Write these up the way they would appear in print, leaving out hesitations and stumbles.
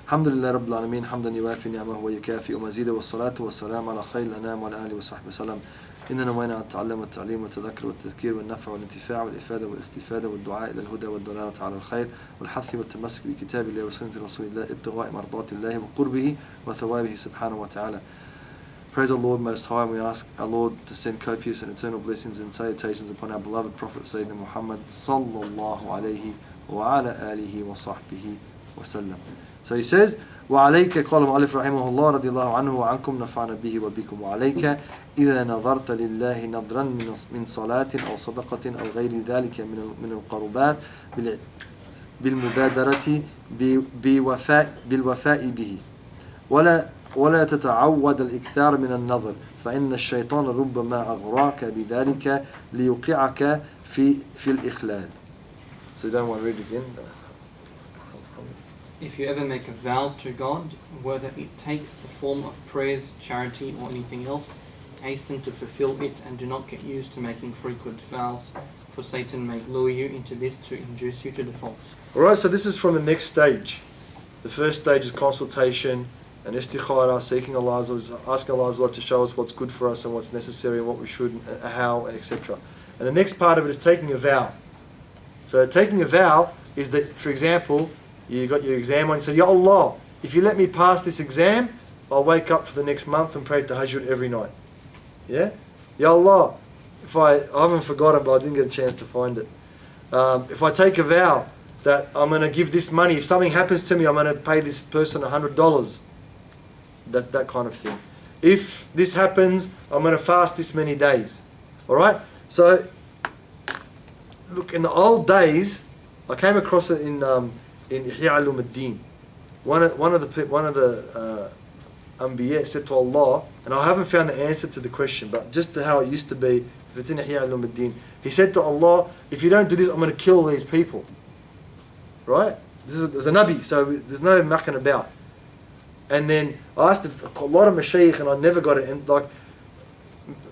الحمد لله رب العالمين حمدا يوافي نعمه ويكافئ مزيده والصلاة والسلام على خير الأنام وعلى آله وصحبه وسلم. إننا وين التعلم والتعليم والتذكر والتذكير والنفع والانتفاع والإفادة والاستفادة والدعاء إلى الهدى والدلالة على الخير والحث والتمسك بكتاب الله وسنة رسول الله ابتغاء مرضات الله وقربه وثوابه سبحانه وتعالى. Praise the Lord Most High, and we ask our Lord to send copious and eternal blessings and salutations upon our beloved Prophet Sayyidina Muhammad sallallahu alayhi wa ala alihi wa sahbihi wa sallam. So he says, وعليك قال المؤلف رحمه الله رضي الله عنه وعنكم نفعنا به وبكم وعليك إذا نظرت لله نظرا من صلاة أو صدقة أو غير ذلك من القربات بالمبادرة بالوفاء به ولا تتعود الإكثار من النظر فإن الشيطان ربما أغراك بذلك ليوقعك في الإخلال. So don't want to read again. If you ever make a vow to God, whether it takes the form of prayers, charity or anything else, hasten to fulfill it and do not get used to making frequent vows, for Satan may lure you into this to induce you to default. Alright, so this is from the next stage. The first stage is consultation and istikhara, seeking Allah, asking Allah to show us what's good for us and what's necessary and what we should, and how, and etc. And the next part of it is taking a vow. So taking a vow is that, for example, you got your exam on, you say, Ya Allah, if you let me pass this exam, I'll wake up for the next month and pray tahajjud every night. Yeah? Ya Allah, if I haven't forgotten, but I didn't get a chance to find it. If I take a vow that I'm going to give this money, if something happens to me, I'm going to pay this person $100. That kind of thing. If this happens, I'm going to fast this many days. Alright? So, look, in the old days, I came across it in Ihya al-Din. One of the Anbiya said to Allah, and I haven't found the answer to the question, but just to how it used to be, if it's in Ihya al-Din, he said to Allah, if you don't do this, I'm going to kill these people. Right? There's a Nabi, so there's no mucking about. And then I asked a lot of Mashaykh and I never got it. And like,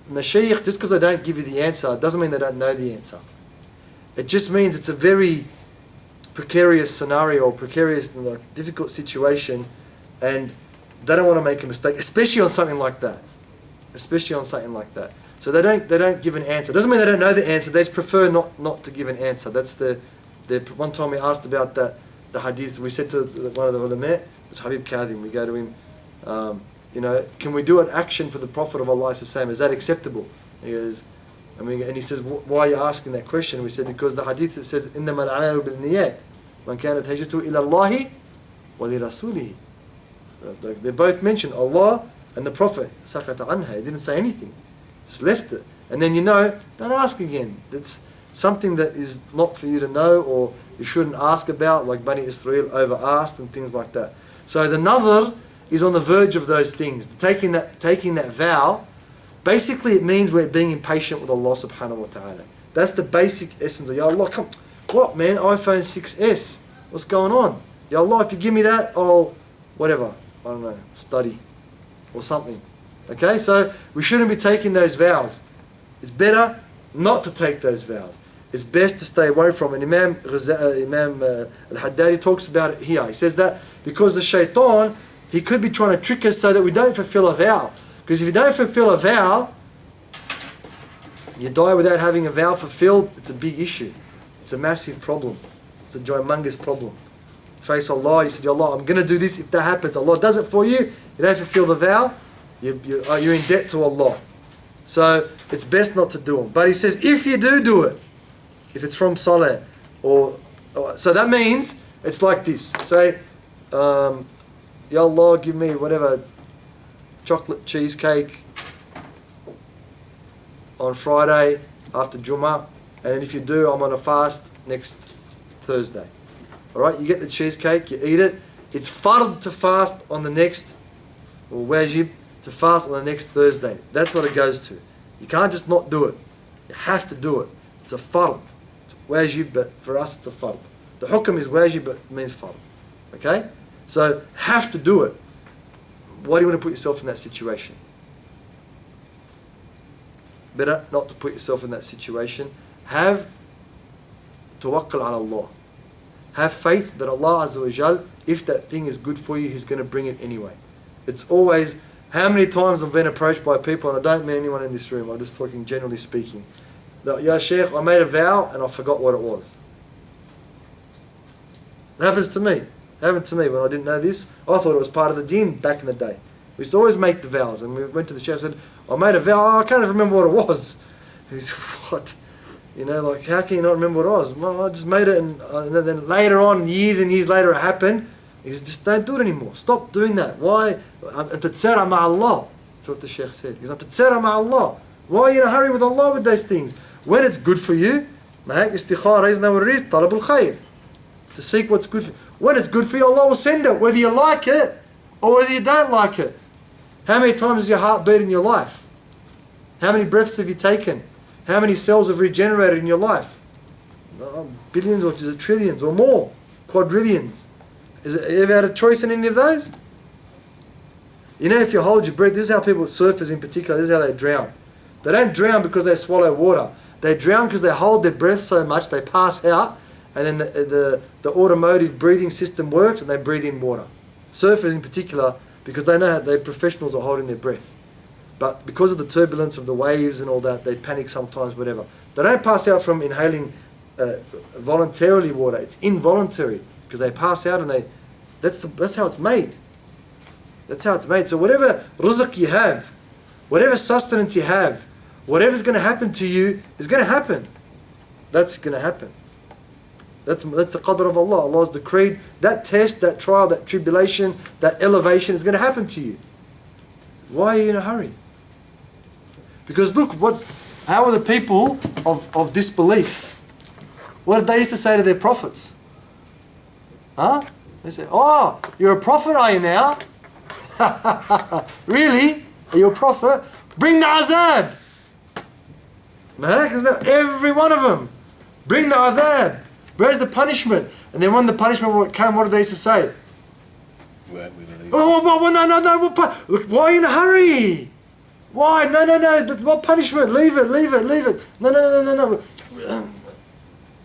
Mashaykh, just because they don't give you the answer, doesn't mean they don't know the answer. It just means it's a very precarious scenario, or precarious, like, difficult situation, and they don't want to make a mistake, especially on something like that. So they don't give an answer. Doesn't mean they don't know the answer. They just prefer not to give an answer. That's the one time we asked about that, the hadith. We said to one of the ulama, it was Habib Kadhim. We go to him, can we do an action for the Prophet of Allah? Is that acceptable? He goes, and he says, why are you asking that question? We said, because the hadith says, إِنَّمَا الْعَمَلُ بِالنِّيَّاتِ مَنْ كَانَتْ هَجْرَتُهُ إِلَى اللَّهِ وَلِرَسُولِهِ. They both mentioned Allah and the Prophet. سَقَطَ عَنْهَا. He didn't say anything. Just left it. And then don't ask again. That's something that is not for you to know, or you shouldn't ask about, like Bani Israel over asked and things like that. So the nadhr is on the verge of those things. Taking that vow, basically it means we're being impatient with Allah subhanahu wa ta'ala. That's the basic essence of, Ya Allah, come, what man, iPhone 6S, what's going on? Ya Allah, if you give me that, I'll, whatever, I don't know, study or something. Okay, so we shouldn't be taking those vows. It's better not to take those vows. It's best to stay away from it. Imam al-Haddad talks about it here. He says that because the shaitan, he could be trying to trick us so that we don't fulfill a vow. Because if you don't fulfill a vow, you die without having a vow fulfilled, it's a big issue. It's a massive problem. It's a humongous problem. Face Allah, you said, Ya Allah, I'm going to do this. If that happens, Allah does it for you. You don't fulfill the vow, you're in debt to Allah. So it's best not to do them. But he says, if you do it, if it's from Salah, so that means it's like this. Say, Ya Allah, give me whatever, chocolate cheesecake on Friday after Jummah, and if you do, I'm on a fast next Thursday. Alright, you get the cheesecake, you eat it. It's fard to fast on the next, or wajib to fast on the next Thursday. That's what it goes to. You can't just not do it. You have to do it. It's a fard. It's wajib, but for us it's a fard. The hukm is wajib, but it means fard. Okay? So, have to do it. Why do you want to put yourself in that situation? Better not to put yourself in that situation. Have tawakkul ala Allah. have faith that Allah Azza wa Jal, if that thing is good for you, He's going to bring it anyway. It's always, how many times I've been approached by people, and I don't mean anyone in this room, I'm just talking generally speaking, that, Ya Shaykh, I made a vow and I forgot what it was. It happens to me. It happened to me when I didn't know this. I thought it was part of the deen back in the day. We used to always make the vows, and we went to the Shaykh and said, I made a vow, I can't even remember what it was. He said, what? You know, like, how can you not remember what it was? Well, I just made it, and then later on, years and years later, it happened. He said, just don't do it anymore. Stop doing that. Why? Tatsara ma'Allah. That's what the Shaykh said. He said, Tatsara ma'Allah. Why are you in a hurry with Allah with those things? When it's good for you, istikhara is talabul khayr. To seek what's good for you. When it's good for you, Allah will send it, whether you like it or whether you don't like it. How many times has your heart beat in your life? How many breaths have you taken? How many cells have regenerated in your life? Billions or trillions or more. Quadrillions. Have you ever had a choice in any of those? You know, if you hold your breath, this is how people, surfers in particular, this is how they drown. They don't drown because they swallow water. They drown because they hold their breath so much they pass out, and then the automotive breathing system works and they breathe in water. Surfers in particular, because they know how they're professionals at holding their breath. But because of the turbulence of the waves and all that, they panic sometimes, whatever. They don't pass out from inhaling voluntarily water. It's involuntary because they pass out, and that's how it's made. That's how it's made. So whatever rizq you have, whatever sustenance you have, whatever's going to happen to you is going to happen. That's going to happen. That's the qadr of Allah. Allah's decreed that test, that trial, that tribulation, that elevation is going to happen to you. Why are you in a hurry? Because look, how are the people of disbelief? What did they used to say to their prophets? Huh? They say, oh, you're a prophet, are you now? Really? Are you a prophet? Bring the azab! Because every one of them. Bring the azab. Where's the punishment? And then when the punishment came, what did they used to say? Oh, no. Look, why are you in a hurry? Why? No. What punishment? Leave it. No.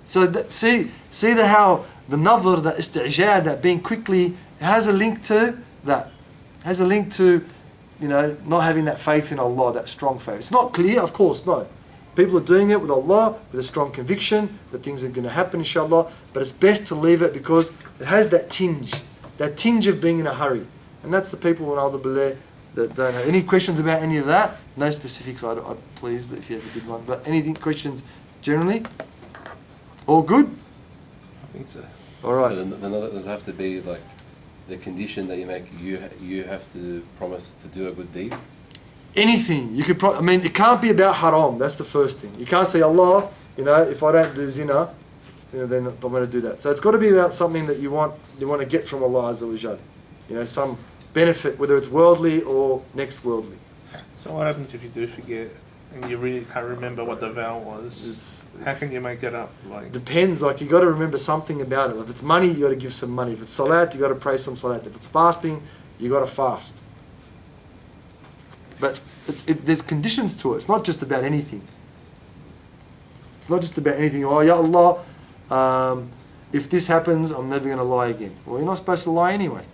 So see how the nadhr, that isti'jal, that being quickly, has a link to that. Has a link to, not having that faith in Allah, that strong faith. It's not clear, of course, no. People are doing it with Allah, with a strong conviction that things are going to happen, inshallah. But it's best to leave it because it has that tinge of being in a hurry. And that's the people in al-Billah that don't have. Any questions about any of that? No specifics, I'd please, if you have a good one. But anything, questions generally? All good? I think so. All right. So the does have to be like the condition that you make. You have to promise to do a good deed. Anything you could. It can't be about haram. That's the first thing. You can't say, Allah, if I don't do zina, then I'm going to do that. So it's got to be about something that you want to get from Allah Azza wa Jal. Some benefit, whether it's worldly or next worldly. So what happens if you do forget and you really can't remember what the vow was? How can you make it up? Depends. You got to remember something about it. If it's money, you got to give some money. If it's salat, you got to pray some salat. If it's fasting, you got to fast. But there's conditions to it. It's not just about anything. It's not just about anything. Oh, Ya Allah, if this happens, I'm never going to lie again. Well, you're not supposed to lie anyway.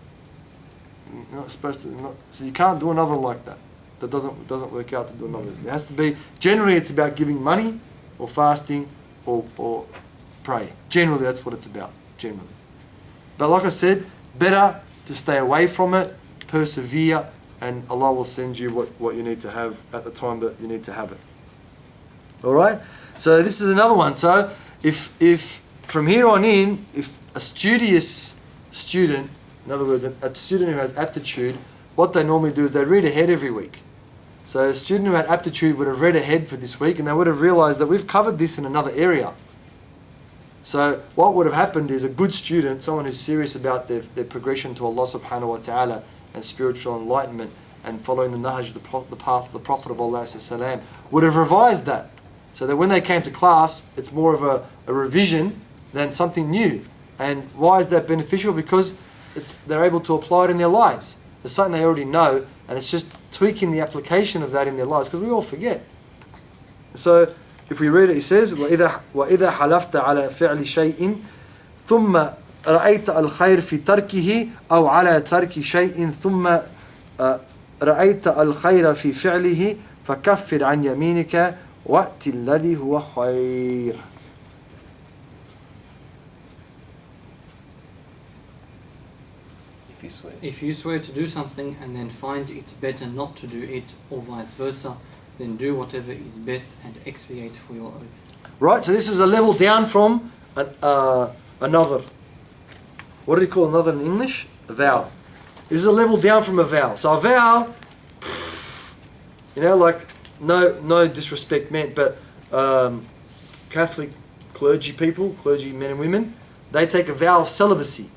You're not supposed to. So you can't do another like that. That doesn't work out to do another. It has to be. Generally, it's about giving money, or fasting, or pray. Generally, that's what it's about. Generally, but like I said, better to stay away from it, persevere, and Allah will send you what you need to have at the time that you need to have it. All right. So this is another one. So if from here on in, if a studious student, in other words, a student who has aptitude, what they normally do is they read ahead every week. So a student who had aptitude would have read ahead for this week, and they would have realized that we've covered this in another area. So what would have happened is a good student, someone who's serious about their progression to Allah subhanahu wa ta'ala and spiritual enlightenment and following the nahj, the path of the Prophet of Allah sallam, would have revised that. So that when they came to class, it's more of a revision than something new. And why is that beneficial? Because they're able to apply it in their lives. It's something they already know, and it's just tweaking the application of that in their lives, because we all forget. So if we read it, he says, وَإِذَا حَلَفْتَ عَلَى فِعْلِ شَيْءٍ ثُمَّ رأيت الخير في تركه أو على ترك شيء ثم رأيت الخير في فعله فكفر عن يمينك وأت الذي هو خير. If you swear. If you swear to do something and then find it better not to do it, or vice versa, then do whatever is best and expiate for your oath. Right, so this is a level down from another. What do you call another in English? A vow. This is a level down from a vow. So a vow, you know, like, no disrespect meant, but Catholic clergy people, clergy men and women, they take a vow of celibacy.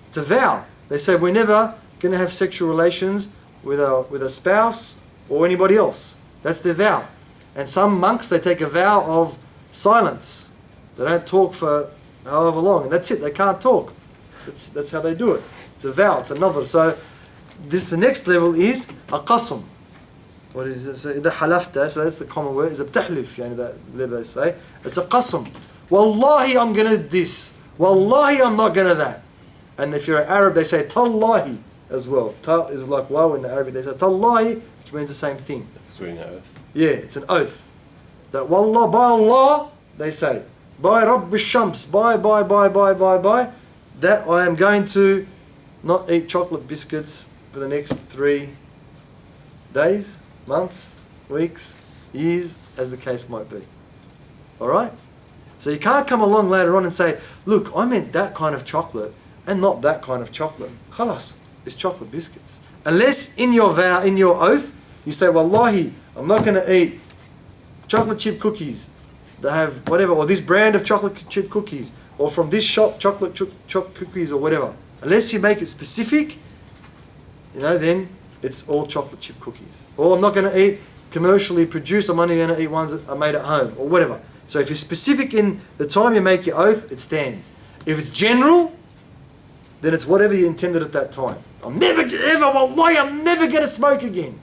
It's a vow. They say we're never going to have sexual relations with a spouse or anybody else. That's their vow. And some monks, they take a vow of silence. They don't talk for however long, and that's it. They can't talk. That's how they do it. It's a vow. It's another. So the next level is a qasm. What is it? So إذا حلفت, so that's the common word. Is a btahlif, يعني that they say. It's a qasm. Wallahi, I'm gonna this. Wallahi, I'm not gonna that. And if you're an Arab, they say tallahi as well. Ta is like wow in the Arabic. They say tallahi, which means the same thing. Swearing an oath. Yeah, it's an oath. That wallah, by Allah, they say, by Rabb al-Shams, by, that I am going to not eat chocolate biscuits for the next 3 days, months, weeks, years, as the case might be. Alright? So you can't come along later on and say, look, I meant that kind of chocolate and not that kind of chocolate. Khalas, it's chocolate biscuits. Unless in your vow, in your oath, you say, wallahi, I'm not going to eat chocolate chip cookies that have whatever, or this brand of chocolate chip cookies, or from this shop chocolate chip cookies or whatever. Unless you make it specific, you know, then it's all chocolate chip cookies. Or I'm not going to eat commercially produced, I'm only going to eat ones that are made at home, or whatever. So if you're specific in the time you make your oath, it stands. If it's general, then it's whatever you intended at that time. I'm never ever, wallahi, I'm never going to smoke again.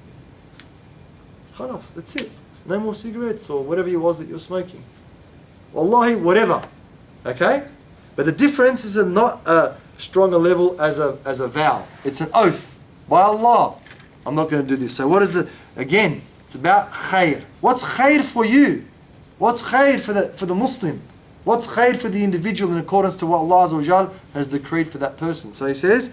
Khalas, that's it. No more cigarettes or whatever it was that you're smoking. Wallahi, whatever. Okay? But the difference is not a stronger level as a vow. It's an oath. By Allah, I'm not going to do this. So what is again, it's about khair. What's khair for you? What's khair for the Muslim? What's khair for the individual in accordance to what Allah Azza wa Jal has decreed for that person? So he says,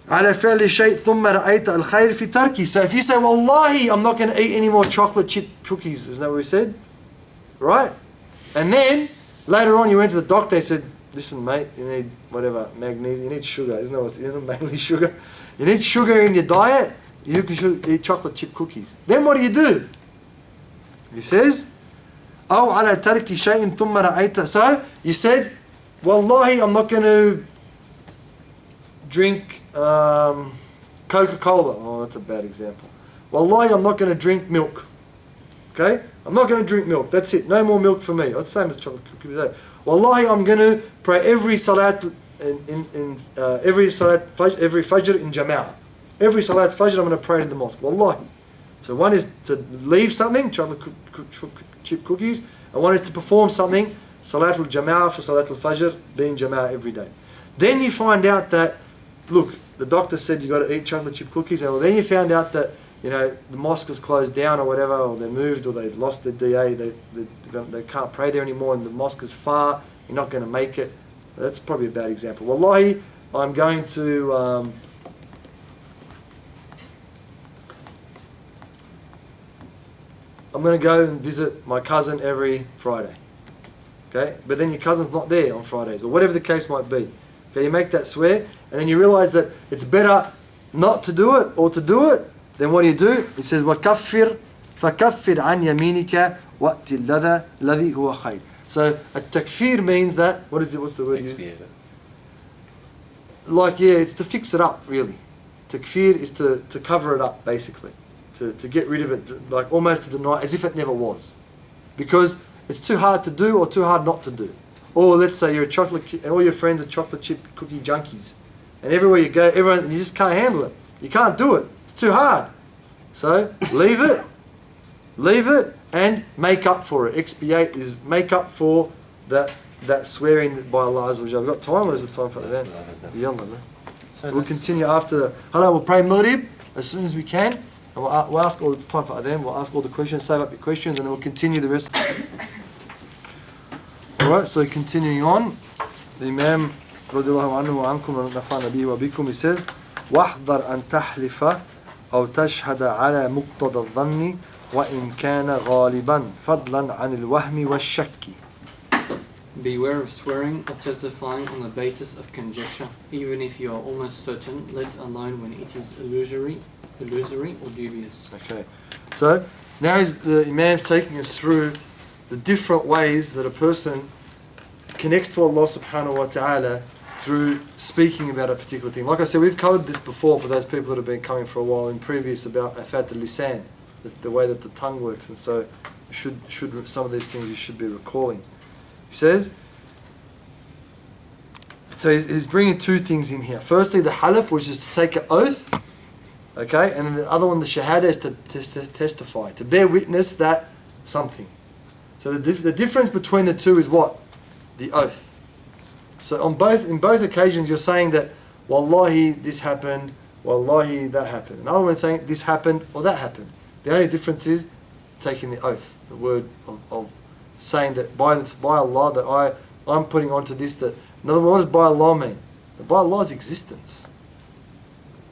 على فعل شيء ثم رأيت الخير في تركه. So if you say, wallahi, I'm not going to eat any more chocolate chip cookies, isn't that what we said? Right? And then, later on you went to the doctor, he said, listen mate, you need whatever, magnesium, you need sugar, isn't that what, you know, mainly sugar? You need sugar in your diet, you should eat chocolate chip cookies. Then what do? He says, أو على ترك شيء ثم رأيت. So, you said, wallahi, I'm not going to drink Coca-Cola. Oh, that's a bad example. Wallahi, I'm not going to drink milk. Okay? I'm not going to drink milk. That's it. No more milk for me. It's the same as chocolate cookies. Wallahi, I'm going to pray every salat every fajr in jama'ah. Every salat fajr I'm going to pray in the mosque. Wallahi. So one is to leave something, chocolate chip cookies, and one is to perform something, salat al-jama'ah for salat al-fajr, being jama'ah every day. Then you find out that, look, the doctor said you got to eat chocolate chip cookies, and then you found out that, you know, the mosque is closed down or whatever, or they moved, or they lost their DA, they can't pray there anymore, and the mosque is far, you're not going to make it. That's probably a bad example. Wallahi, I'm going to go and visit my cousin every Friday. Okay? But then your cousin's not there on Fridays, or whatever the case might be. Okay, you make that swear, and then you realize that it's better not to do it or to do it. Then what do? It says, وَكَفِّرْ فَكَفِّرْ عَنْ يَمِينِكَ وَأْتِ الَّذِي هُوَ خَيْرٌ. So a takfir means that, what's the word used? Like, yeah, it's to fix it up, really. Takfir is to cover it up, basically. To get rid of it, like almost to deny, as if it never was. Because it's too hard to do or too hard not to do. Or let's say you're and all your friends are chocolate chip cookie junkies. And everywhere you go, you just can't handle it. You can't do it. It's too hard. So, leave it, and make up for it. Expiate is make up for that that swearing by Allah Azza wa Jalla. We've got time, or is it time for that? Yalla, man. We'll continue after the. Hello, we'll pray Maghrib as soon as we can. And we'll ask all. It's time for Adhan. We'll ask all the questions, save up your questions, and then we'll continue the rest. Alright, so continuing on, the Imam radiallahu anhu wa ankum wa nafa'ana bihi wa bikum, he says, وَاحْذَرْ أَن تَحْلِفَ أَوْ تَشْهَدَ عَلَى مُقْتَضَى الظَّنِّ وَإِنْ كَانَ غَالِبًا فَضْلًا عَنِ الْوَهْمِ وَالشَّكِّ. Beware of swearing or testifying on the basis of conjecture, even if you are almost certain, let alone when it is illusory or dubious. Okay, so now the Imam's taking us through the different ways that a person connects to Allah subhanahu wa ta'ala through speaking about a particular thing. Like I said, we've covered this before for those people that have been coming for a while in previous about afat al-lisan, the way that the tongue works, and so should some of these things you should be recalling. He says, so he's bringing two things in here. Firstly, the halaf, which is to take an oath, okay, and then the other one, the shahada, is to testify, to bear witness that something. So the difference between the two is what? The oath. So in both occasions you're saying that wallahi this happened, wallahi that happened. Another one is saying this happened or that happened. The only difference is taking the oath, the word of saying that by Allah that I'm putting onto this that. In other words, what does by Allah mean? By Allah's existence.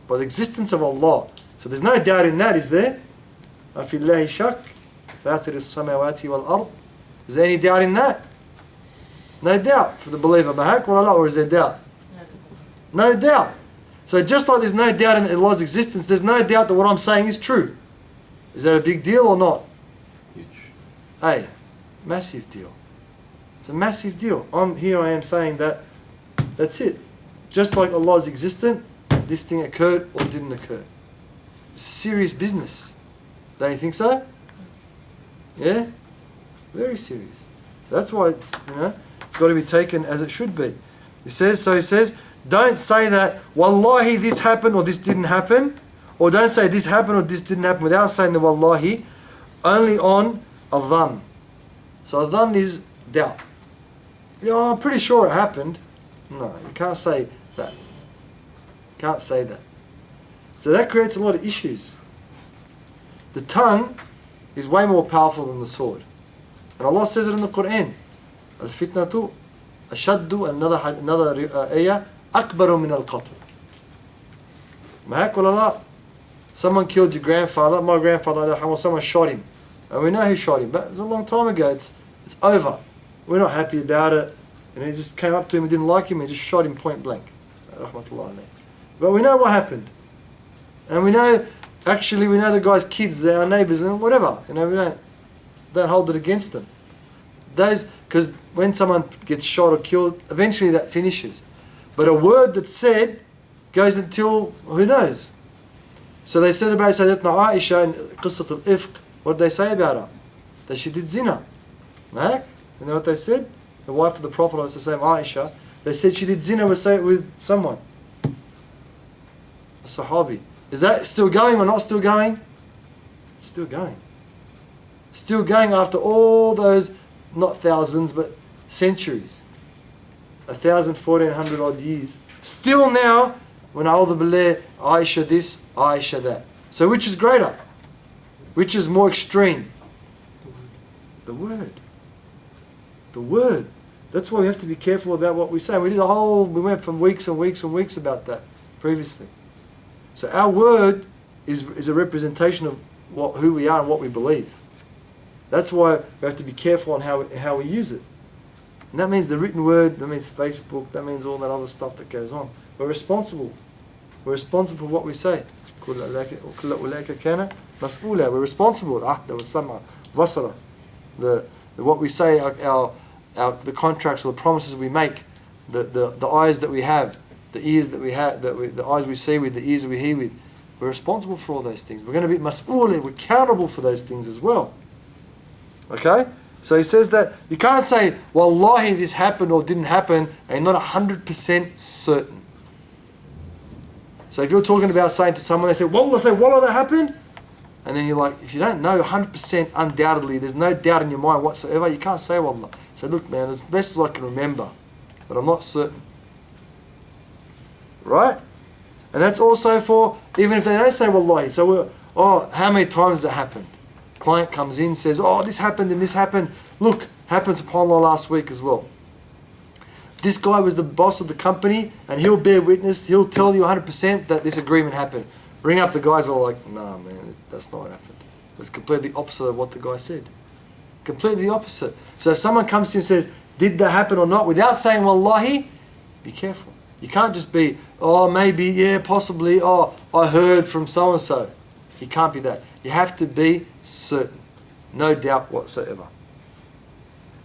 By the existence of Allah. So there's no doubt in that, is there? أَفِي اللَّهِ شَكْ فَاتِرِ السَّمَاوَاتِ وَالْأَرْضِ. Is there any doubt in that? No doubt for the believer. Or is there doubt? No doubt. So just like there's no doubt in Allah's existence, there's no doubt that what I'm saying is true. Is that a big deal or not? Huge. Hey, massive deal. It's a massive deal. I am saying that that's it. Just like Allah is existent, this thing occurred or didn't occur. It's serious business. Don't you think so? Yeah? Very serious. So that's why it's got to be taken as it should be. He says, don't say that wallahi this happened or this didn't happen, or don't say this happened or this didn't happen without saying the wallahi, only on a dhan. So a dhan is doubt. I'm pretty sure it happened. No, you can't say that. Can't say that. So that creates a lot of issues. The tongue is way more powerful than the sword. And Allah says it in the Qur'an. Al-fitnatu ashaddu, another ayah, akbaru min al-qatl. Mahak. Someone killed your grandfather, my grandfather, someone shot him. And we know who shot him, but it was a long time ago. It's over. We're not happy about it. And he just came up to him, he didn't like him, and just shot him point blank. But we know what happened. And we know the guy's kids, they're our neighbours and whatever. We don't hold it against them. Because when someone gets shot or killed, eventually that finishes. But a word that's said goes until, who knows? So they said about Sayyidatna Aisha in Qissat al-Ifq, what did they say about her? That she did zina. Right? You know what they said? The wife of the Prophet, Aisha, they said she did zina with someone. A Sahabi. Is that still going or not still going? It's still going. Still going after all those, not thousands, but centuries. 1,400 odd years. Still now, when Aisha this, Aisha that. So which is greater? Which is more extreme? The word. The word. That's why we have to be careful about what we say. We went from weeks and weeks and weeks about that previously. So our word is a representation of who we are and what we believe. That's why we have to be careful on how we use it. And that means the written word, that means Facebook, that means all that other stuff that goes on. We're responsible. We're responsible for what we say. We're responsible. What we say, the contracts or the promises we make, the eyes that we have, the ears that we have, the eyes we see with, the ears that we hear with. We're responsible for all those things. We're going to be mas'ul, we're accountable for those things as well. Okay? So he says that you can't say, wallahi this happened or didn't happen, and you're not 100% certain. So if you're talking about saying to someone, they say, wallah that happened, and then you're like, if you don't know 100% undoubtedly, there's no doubt in your mind whatsoever, you can't say wallah. Say, look man, as best as I can remember, but I'm not certain. Right? And that's also for, even if they don't say wallahi. So, how many times has it happened? Client comes in, says, this happened and this happened. Look, happened subhanAllah last week as well. This guy was the boss of the company and he'll bear witness, he'll tell you 100% that this agreement happened. Ring up the guys who are like, nah man, that's not what happened. It was completely opposite of what the guy said. Completely opposite. So if someone comes to you and says, did that happen or not, without saying wallahi, be careful. You can't just be, maybe, yeah, possibly, I heard from so-and-so. You can't be that. You have to be certain. No doubt whatsoever.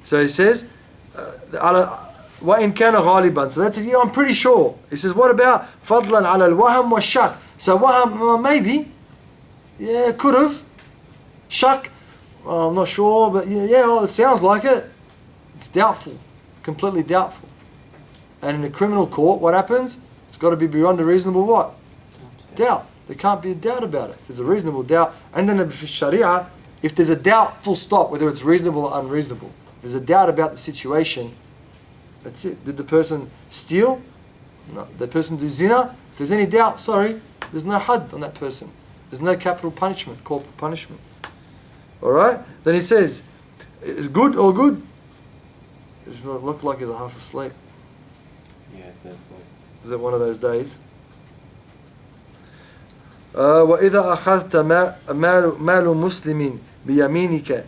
So he says, وَإِنْ كَانَ غَالِبًا. So that's it, I'm pretty sure. He says, what about فَضْلًا عَلَى الْوَهَمْ وَالشَّكْ. So waham, maybe. Yeah, could have. Shak, I'm not sure, but it sounds like it. It's doubtful. Completely doubtful. And in a criminal court, what happens? It's got to be beyond a reasonable what? Doubt. There can't be a doubt about it. If there's a reasonable doubt, and then in Sharia, if there's a doubt, full stop, whether it's reasonable or unreasonable. If there's a doubt about the situation, that's it. Did the person steal? No. Did the person do zina? If there's any doubt, sorry, there's no had on that person. There's no capital punishment, corporal punishment. Alright? Then he says, is good or good? It does not look like he's half asleep. Yes, that's like. Is it one of those days? وإذا أخذت مال مسلم بيمينك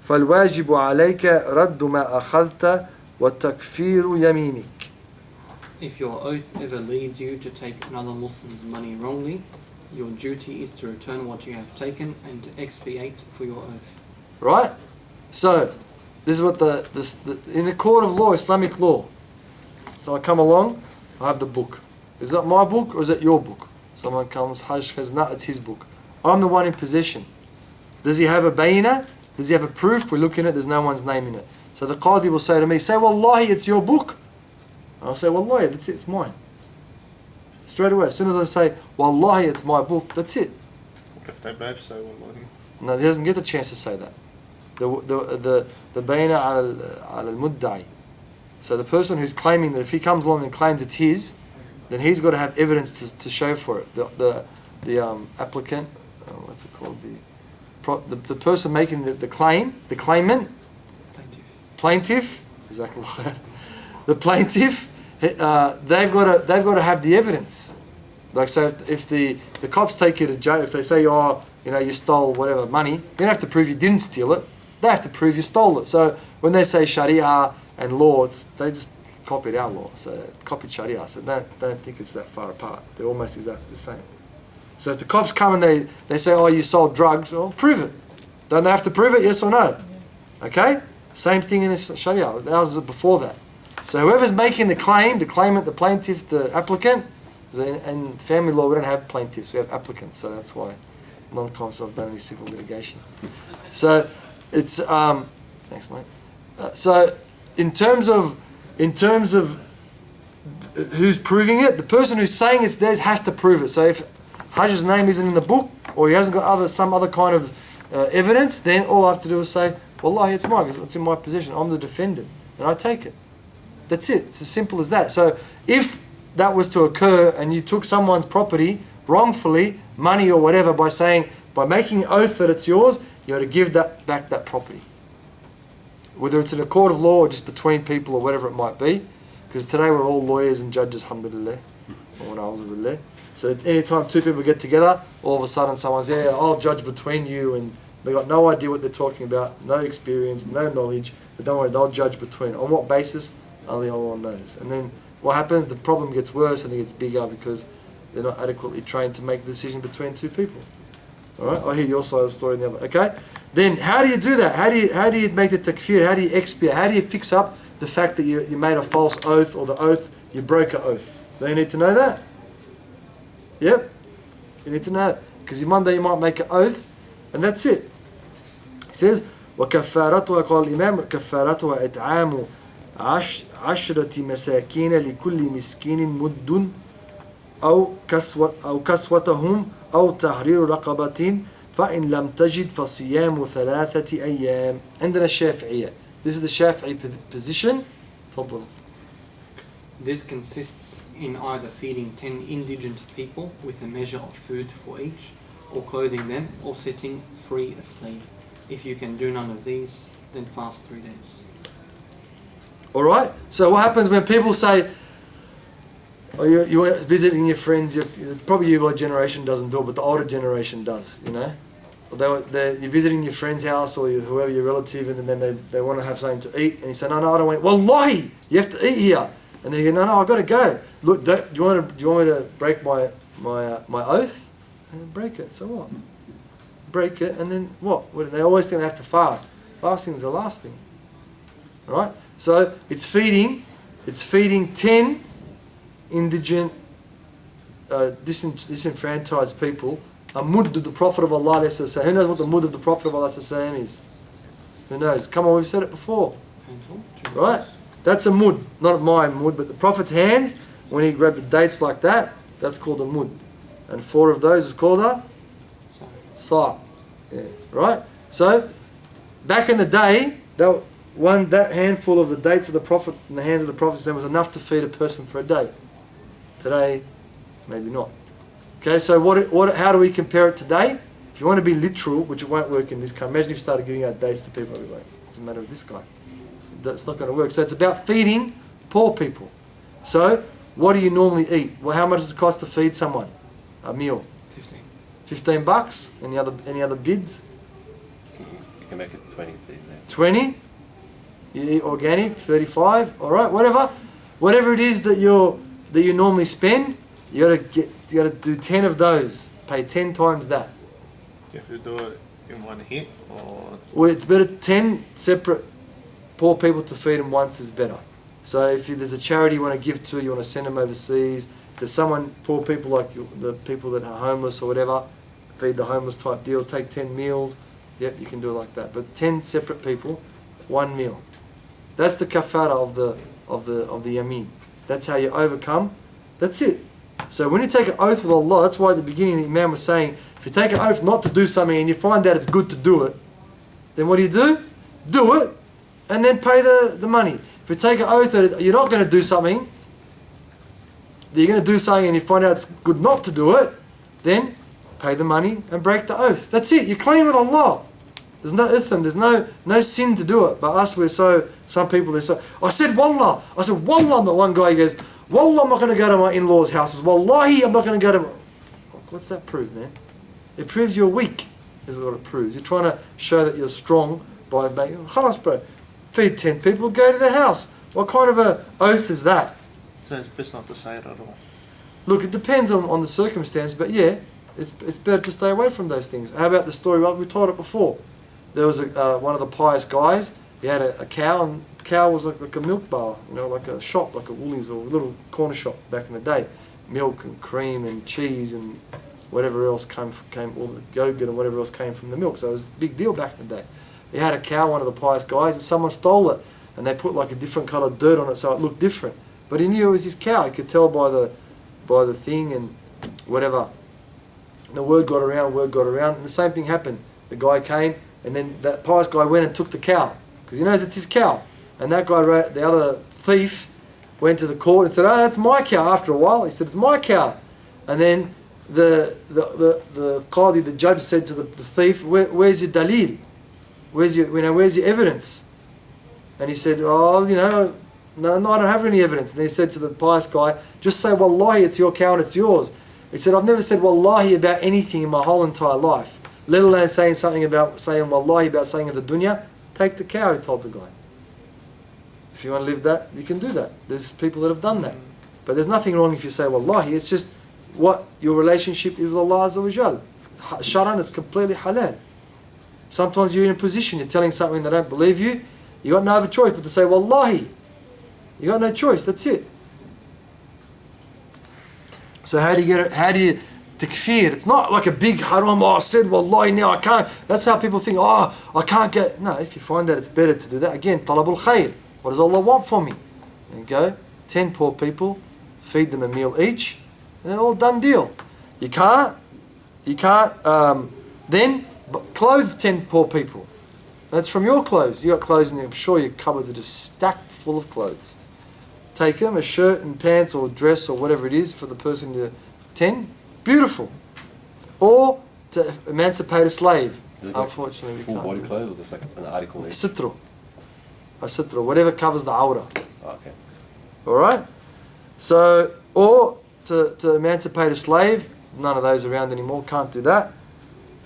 فالواجب عليك رد ما أخذت وتكفير يمينك. If your oath ever leads you to take another Muslim's money wrongly, your duty is to return what you have taken and to expiate for your oath. Right? So, this is what in the court of law, Islamic law. So I come along, I have the book. Is that my book or is that your book? Someone comes, Hajj says, no, it's his book. I'm the one in possession. Does he have a bayina? Does he have a proof? We look in it, there's no one's name in it. So the qadi will say to me, say wallahi, it's your book. I'll say wallahi, that's it, it's mine. Straight away, as soon as I say wallahi, it's my book, that's it. If they both say wallahi. No, he doesn't get the chance to say that. The bayina al-muddai. So the person who's claiming that, if he comes along and claims it's his, then he's got to have evidence to show for it. The applicant, what's it called? The person making the claim, the claimant, plaintiff, exactly. The plaintiff, they've got to have the evidence. Like, so if the cops take you to jail, if they say, you stole whatever money, you don't have to prove you didn't steal it. They have to prove you stole it. So when they say Sharia and law, they just copied our law, so copied Sharia. So don't think it's that far apart. They're almost exactly the same. So if the cops come and they say, you sold drugs, prove it. Don't they have to prove it, yes or no? Okay? Same thing in Sharia. Ours is before that. So whoever's making the claim, the claimant, the plaintiff, the applicant, in family law we don't have plaintiffs, we have applicants, so that's why a long time since I've done any civil litigation. So it's, thanks mate. So in terms of who's proving it, the person who's saying it's theirs has to prove it. So if Hajj's name isn't in the book, or he hasn't got some other kind of evidence, then all I have to do is say, wallahi, it's mine, it's in my possession, I'm the defendant, and I take it. That's it, it's as simple as that. So if that was to occur and you took someone's property wrongfully, money or whatever, by making an oath that it's yours, you got to give back that property. Whether it's in a court of law or just between people or whatever it might be, because today we're all lawyers and judges, alhamdulillah. So anytime two people get together, all of a sudden someone's, I'll judge between you, and they got no idea what they're talking about, no experience, no knowledge, but don't worry, they'll judge between. On what basis? Only Allah knows. And then what happens? The problem gets worse and it gets bigger because they're not adequately trained to make a decision between two people. Alright, I'll hear your side of the story and the other. Okay? Then how do you do that? How do you make the takfir? How do you expiate? How do you fix up the fact that you made a false oath, or the oath, you broke an oath? Do you need to know that? Yep. You need to know it. Because one day you might make an oath and that's it. He says, وَكَفَّارَتُهَا قال الإمام كَفَّارَتُهَا إِطْعَامُ عشرة مساكين لكل مسكين مد أو كسوتهم أو تحرير رقبة فإن لم تجد فصيام 3 أيام. عندنا الشافعية This is the Shafi'i position. تفضل. This consists in either feeding 10 indigent people with a measure of food for each, or clothing them, or setting free a slave. If you can do none of these, then fast 3 days. Alright? So what happens when people say, oh, you're visiting your friends, probably your generation doesn't do it, but the older generation does, you know? You're visiting your friend's house or whoever your relative, and then they want to have something to eat, and you say, no, I don't want to. Wallahi, you have to eat here. And then you go, no, I've got to go. Look, do you want me to break my oath? And break it, so what? Break it, and then what? They always think they have to fast. Fasting is the last thing. Alright? So it's feeding 10 indigent, disenfranchised people a mudd of the Prophet of Allah. Who knows what the mudd of the Prophet of Allah is? Who knows? Come on, we've said it before. Right? That's a mudd. Not my mudd, but the Prophet's hands, when he grabbed the dates like that, that's called a mudd. And 4 of those is called a sa'. Yeah. Right? So, back in the day, that handful of the dates of the Prophet in the hands of the Prophet was enough to feed a person for a day. Today, maybe not. Okay, so how do we compare it today? If you want to be literal, which it won't work in this country, imagine if you started giving out dates to people every week. It's a matter of this guy. That's not going to work. So it's about feeding poor people. So, what do you normally eat? Well, how much does it cost to feed someone a meal? 15 bucks. Any other bids? You can make it 20. 20. You eat organic. 35. All right, whatever it is that you normally spend, you got to do 10 of those. Pay 10 times that. You have to do it in one hit, or? Well, it's better 10 separate poor people to feed them once is better. So if there's a charity you want to give to, you want to send them overseas. If there's someone, poor people like the people that are homeless or whatever, feed the homeless type deal, take 10 meals. Yep, you can do it like that. But 10 separate people, 1 meal. That's the kafara of the yameen. That's how you overcome. That's it. So when you take an oath with Allah, that's why at the beginning the Imam was saying, if you take an oath not to do something and you find out it's good to do it, then what do? Do it, and then pay the money. If you take an oath that you're not going to do something, that you're going to do something and you find out it's good not to do it, then pay the money and break the oath. That's it. You're clean with Allah. There's no itham, there's no sin to do it. But us, some people, they're so, I said wallah, but one guy goes, wallah, I'm not going to go to my in-laws' houses. Wallahi, I'm not going to go to... What's that prove, man? It proves you're weak, is what it proves. You're trying to show that you're strong by making... Khalas, bro. Feed 10 people, go to their house. What kind of a oath is that? So it's best not to say it at all. Look, it depends on the circumstance, but yeah, it's better to stay away from those things. How about the story? Well, we told it before. There was one of the pious guys. He had a cow, and the cow was like a milk bar, like a shop, like a Woolies or a little corner shop back in the day. Milk and cream and cheese and whatever else came, all the yogurt and whatever else came from the milk. So it was a big deal back in the day. He had a cow, one of the pious guys, and someone stole it, and they put like a different coloured dirt on it so it looked different. But he knew it was his cow. He could tell by the thing and whatever. And the word got around, and the same thing happened. The guy came, and then that pious guy went and took the cow, because he knows it's his cow. And that guy, the other thief, went to the court and said, "Oh, that's my cow." After a while, he said, "It's my cow." And then the qadi, the judge, said to the thief, "Where's your dalil? Where's your evidence?" And he said, "Oh, no, I don't have any evidence." And then he said to the pious guy, "Just say wallahi, it's your cow and it's yours." He said, "I've never said wallahi about anything in my whole entire life, let alone saying wallahi about saying of the dunya. Take the cow," he told the guy. If you want to live that, you can do that. There's people that have done that. But there's nothing wrong if you say wallahi. It's just what your relationship is with Allah Azza wa Jal. Sharan, it's completely halal. Sometimes you're in a position, you're telling something they don't believe you, you got no other choice but to say wallahi. You got no choice, that's it. So how do you get it? How do you takfir? It's not like a big haram, I said wallahi, now I can't. That's how people think, I can't get. No, if you find that it's better to do that, again, talabul khair. What does Allah want from me? There you go. 10 poor people, feed them a meal each, and they're all done deal. You can't then clothe 10 poor people. That's from your clothes. You got clothes in there. I'm sure your cupboards are just stacked full of clothes. Take them, a shirt and pants or dress or whatever it is for the person to 10. Beautiful. Or to emancipate a slave. Unfortunately, we full can't body do clothes, or just like an article. a sitru. A sitru, whatever covers the aura. Okay. Alright? So, or to emancipate a slave. None of those around anymore. Can't do that.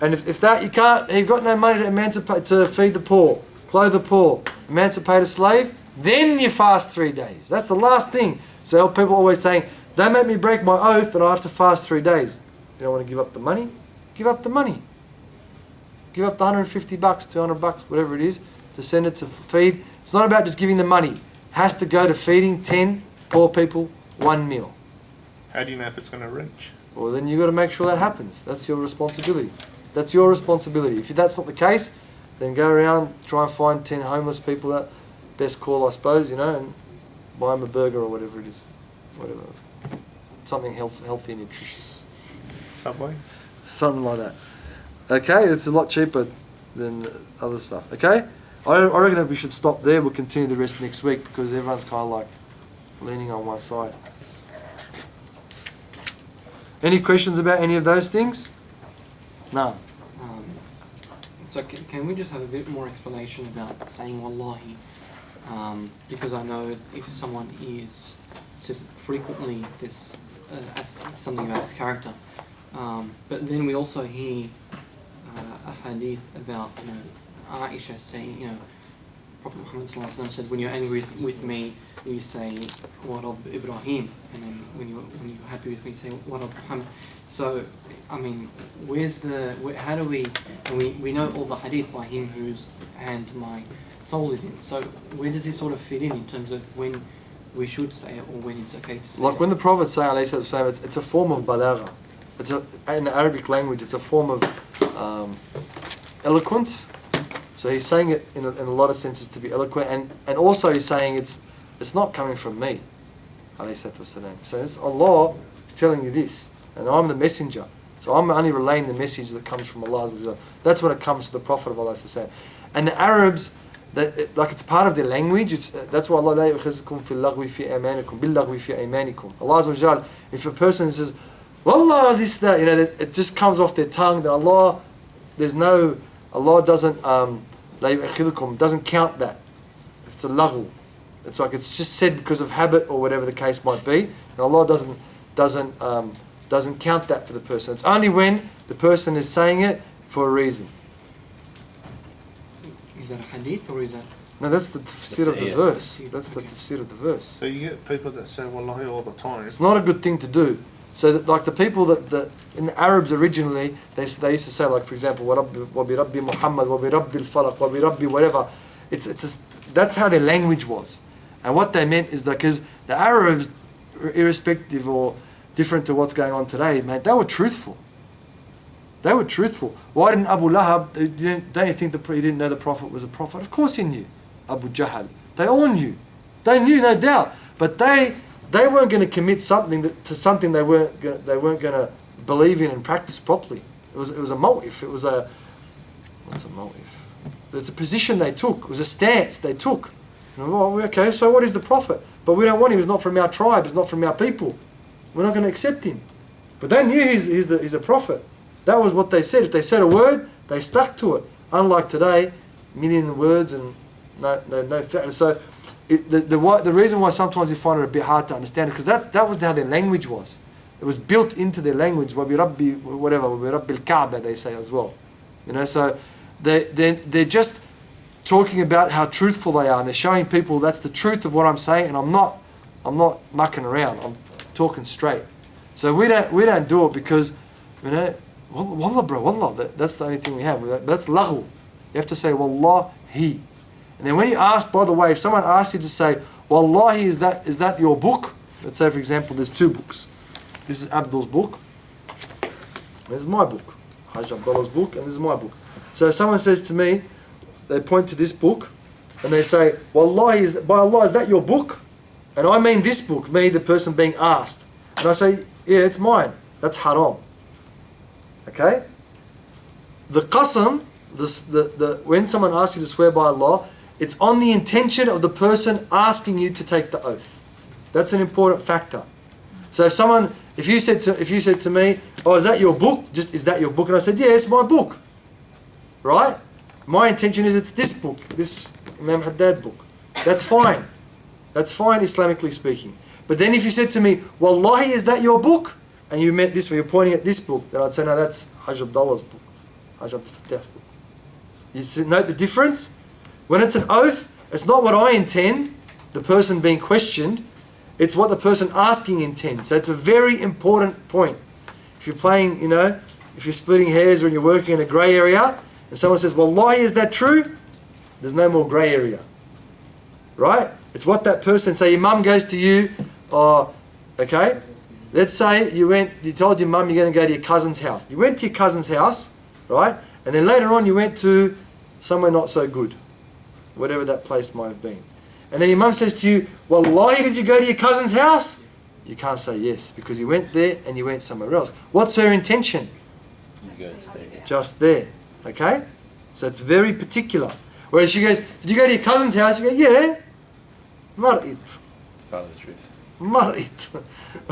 And if that you can't, you've got no money to emancipate, to feed the poor, clothe the poor, emancipate a slave, then you fast 3 days. That's the last thing. So people always saying, don't make me break my oath and I have to fast 3 days. You don't want to give up the money? Give up the money. Give up the $150, $200, whatever it is, to send it to feed. It's not about just giving the money. It has to go to feeding 10 poor people 1 meal. How do you know if it's going to reach? Well, then you've got to make sure that happens. That's your responsibility. That's your responsibility. If that's not the case, then go around, try and find 10 homeless people, that best call, I suppose, and buy them a burger or whatever it is. Whatever. Something healthy and nutritious. Subway? Something like that. Okay, it's a lot cheaper than other stuff. Okay? I reckon that we should stop there. We'll continue the rest next week because everyone's kind of like leaning on one side. Any questions about any of those things? No. So can we just have a bit more explanation about saying wallahi? Because I know if someone is just frequently this as something about his character, but then we also hear a hadith about Aisha saying Prophet Muhammad ﷺ said, when you're angry with me, you say wa Rabb Ibrahim, and then when you're happy with me, you say wa Rabb Muhammad. So, I mean, how do we, and we know all the hadith by him whose hand my soul is in. So where does this sort of fit in terms of when we should say it or when it's okay to say it? Like when the Prophet say, it's a form of balagha. In the Arabic language, it's a form of eloquence. So he's saying it in a lot of senses to be eloquent, and also he's saying it's not coming from me. So it's Allah is telling you this, and I'm the messenger. So I'm only relaying the message that comes from Allah. That's when it comes to the Prophet of Allah. And the Arabs, like it's part of their language. That's why Allah la yu'akhidhukum fil laghwi fi aymanikum bil laghwi fi aymanikum. Allah Azza wa Jal, if a person says, Wallah, this, that, it just comes off their tongue, that Allah doesn't la yu'akhidhukum, doesn't count that. If it's a laghu, it's like it's just said because of habit or whatever the case might be, and Allah doesn't count that for the person. It's only when the person is saying it for a reason. Is that a hadith or is that? No, that's the tafsir of the verse. That's the tafsir of the verse. So you get people that say wallahi all the time. It's not a good thing to do. So that, like the people that in the Arabs originally, they used to say, like for example, wa bi Rabbi Muhammad, wa bi Rabbi al-Falaq, wa bi Rabbi whatever. That's how their language was. And what they meant is that because the Arabs, irrespective or different to what's going on today, mate, they were truthful. They were truthful. Why didn't Abu Lahab, don't you think he didn't know the Prophet was a prophet? Of course he knew. Abu Jahl. They all knew. They knew, no doubt. But they weren't going to commit something to something they weren't going to believe in and practice properly. It was a motif. What's a motif? It's a position they took. It was a stance they took. Okay, so what is the Prophet? But we don't want him. He's not from our tribe. He's not from our people. We're not going to accept him. But they knew he's a prophet. That was what they said. If they said a word, they stuck to it. Unlike today, million words and no fact. So the reason why sometimes you find it a bit hard to understand is because that was how their language was. It was built into their language. Wa bi Rabbi whatever, wa bi Rabbi al-Kaaba they say as well. So they're just talking about how truthful they are, and they're showing people that's the truth of what I'm saying, and I'm not mucking around. I'm talking straight. So we don't do it because wallah bro, wallah, that's the only thing we have. That's laghu. You have to say wallahi. And then when you ask, by the way, if someone asks you to say wallahi, is that your book? Let's say for example there's 2 books. This is Abdul's book. This is my book. Hajj Abdullah's book, and this is my book. So if someone says to me, they point to this book and they say, wallahi, by Allah, is that your book? And I mean this book, me, the person being asked. And I say, yeah, it's mine. That's haram. Okay? The qasam when someone asks you to swear by Allah, it's on the intention of the person asking you to take the oath. That's an important factor. So if you said to me, "Oh, is that your book? Is that your book?" And I said, "Yeah, it's my book." Right? My intention is it's this book, this Imam Haddad book. That's fine. That's fine, Islamically speaking. But then if you said to me, "Wallahi, is that your book?" and you meant this, you're pointing at this book, then I'd say, "No, that's Hajj Abdullah's book, Hajj Abdul Fattah's book." You note the difference? When it's an oath, it's not what I intend, the person being questioned, it's what the person asking intends. So it's a very important point. If you're playing, if you're splitting hairs or you're working in a grey area, and someone says, "Wallahi, is that true?" There's no more grey area. Right? It's what that person, say your mum goes to you, okay? Let's say you told your mum you're going to go to your cousin's house. You went to your cousin's house, right? And then later on you went to somewhere not so good, whatever that place might have been. And then your mum says to you, "Wallahi, did you go to your cousin's house?" You can't say yes, because you went there and you went somewhere else. What's her intention? You go and stay there. Just there, okay? So it's very particular. Whereas she goes, "Did you go to your cousin's house?" You go, "Yeah." Marit. It's part of the truth. Marit.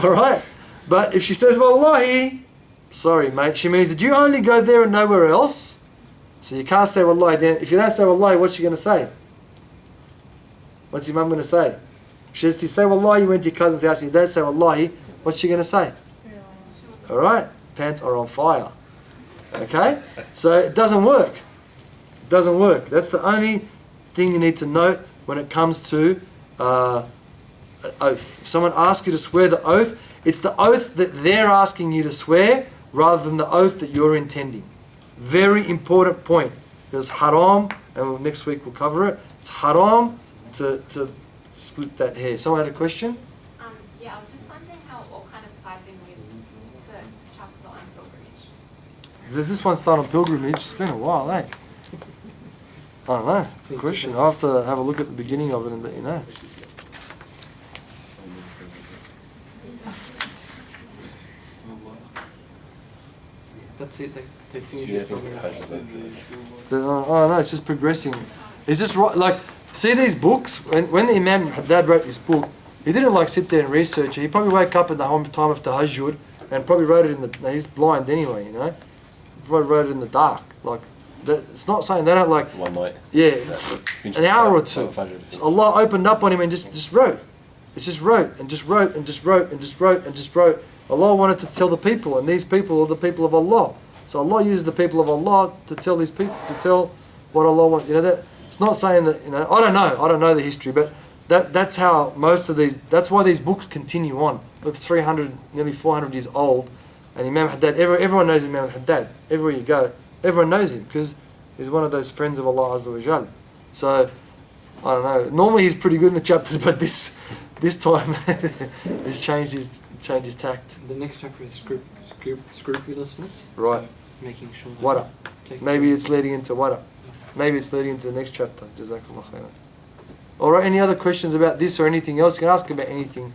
Alright? But if she says, "Wallahi," sorry mate, she means, "Did you only go there and nowhere else?" So you can't say "Wallahi." Then if you don't say "Wallahi," what's she going to say? What's your mum going to say? She says, "You say Wallahi, you went to your cousin's house," and you don't say "Wallahi," what's she going to say? Alright? Pants are on fire. Okay? So it doesn't work. It doesn't work. That's the only thing you need to note when it comes to oath. If someone asks you to swear the oath, it's the oath that they're asking you to swear rather than the oath that you're intending. Very important point. It's haram, and next week we'll cover it. It's haram to split that hair. Someone had a question? Yeah, I was just wondering how it all kind of ties in with the chapter on pilgrimage. Does this one start on pilgrimage? It's been a while, eh? I don't know. It's a good question. I'll have to have a look at the beginning of it and let you know. That's it. They finished Yeah, it. it's Hajj about Oh no, it's just progressing. It's just right. Like, see these books. When the Imam Haddad wrote this book, he didn't like sit there and research it. He probably woke up at the time of Tahajjud and probably wrote it in the. He's blind anyway, He probably wrote it in the dark. Like, it's not saying they don't like. one night. Yeah, an hour or two. Allah opened up on him and just wrote. It's just wrote and just wrote and just wrote and just wrote and just wrote. Allah wanted to tell the people, and these people are the people of Allah. So Allah uses the people of Allah to tell these people, to tell what Allah wants. That it's not saying that. I don't know the history, but that's how most of these. That's why these books continue on. With 300, nearly 400 years old, and Imam Haddad. Everyone knows Imam Haddad. Everywhere you go, everyone knows him because he's one of those friends of Allah Azza wa Jal. So I don't know. Normally he's pretty good in the chapters, but this time he's changed his tact. The next chapter is scrupulousness. Right. So making sure that Wada. take Maybe it's leading into wada. Maybe it's leading into the next chapter. Jazakallah khairan. Alright, any other questions about this or anything else? You can ask about anything.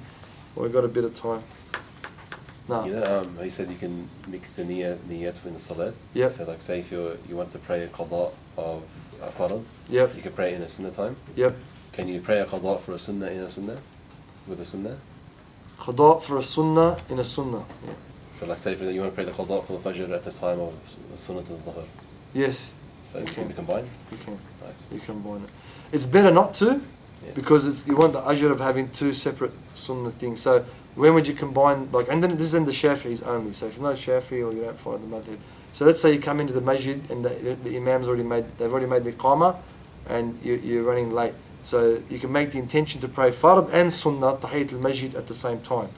We've got a bit of time. No. He said you can mix the niyat in the salat. Yep. So like say if you want to pray a qada of a farad, Yep. you can pray in a sunnah time. Yep. Can you pray a qada for a sunnah in a sunnah? With a sunnah? Qada for a sunnah in a sunnah. Yeah. So like say you want to pray the qada for the fajr at the time of sunnah to the dhuhr. Yes. So you can be combined? You can. Nice. You can combine it. It's better not to, Yeah. because you want the ajr of having two separate sunnah things. So when would you combine, and then this is in the Shafi'is only. So if you're not Shafi'i or you don't follow the madhab. So let's say you come into the masjid and the imam's they've already made the qama, and you're running late. So you can make the intention to pray fard and sunnah, tahiyyat al-masjid at the same time.